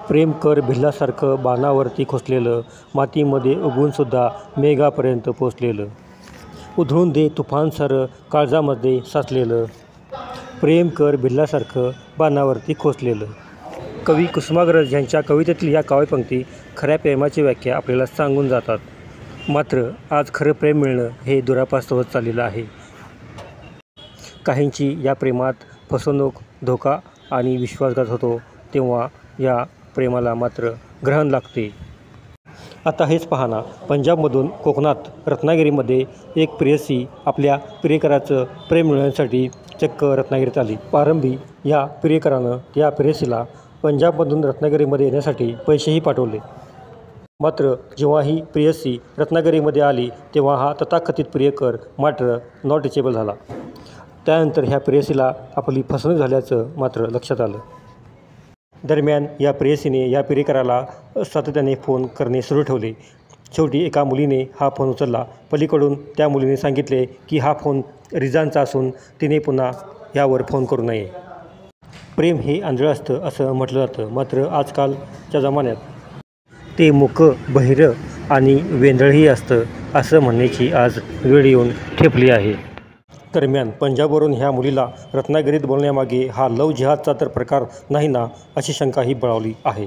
प्रेम कर भिल्लासारखं बाणावरती खोचलेलं, मातीमध्ये उगवूनसुद्धा मेघापर्यंत पोचलेलं, उधळून दे तुफानसारं काळजामध्ये साचलेलं. प्रेम कर भिल्लासारखं बाणावरती खोचलेलं. कवी कुसुमाग्रज यांच्या कवितेतील या काव्यपंक्ती खऱ्या प्रेमाची व्याख्या आपल्याला सांगून जातात. मात्र आज खरं प्रेम मिळणं हे दुरापास्त होत चाललेलं आहे. काहींची या प्रेमात फसवणूक, धोका आणि विश्वासघात होतो, तेव्हा या प्रेमाला मात्र ग्रहण लागते. आता हेच पहा ना, पंजाबमधून कोकणात रत्नागिरीमध्ये एक प्रेयसी आपल्या प्रियकराचं प्रेम मिळवण्यासाठी चक्क रत्नागिरीत आली. प्रारंभी या प्रियकरानं त्या प्रेयसीला पंजाबमधून रत्नागिरीमध्ये येण्यासाठी पैसेही पाठवले. मात्र जेव्हा ही प्रेयसी रत्नागिरीमध्ये आली तेव्हा हा तथाकथित प्रियकर मात्र नॉट रिचेबल झाला. त्यानंतर ह्या प्रेयसीला आपली फसवणूक झाल्याचं मात्र लक्षात आलं. दरम्यान या प्रेयसीने या प्रियकराला सातत्याने फोन करणे सुरू ठेवले. शेवटी एका मुलीने हा फोन उचलला. पलीकडून त्या मुलीने सांगितले की हा फोन रिजानचा असून तिने पुन्हा यावर फोन करू नये. प्रेम हे आंधळं असतं असं म्हटलं जातं. मात्र आजकालच्या जमान्यात ते मूकं, बहिरं आणि वेंधळंही असतं असं म्हणण्याची आज वेळ येऊन ठेपली आहे. दरम्यान पंजाबवरून ह्या मुलीला रत्नागिरीत बोलवण्यामागे हा लव्ह जिहादचा तर प्रकार नाही ना, अशी शंकाही बळावली आहे.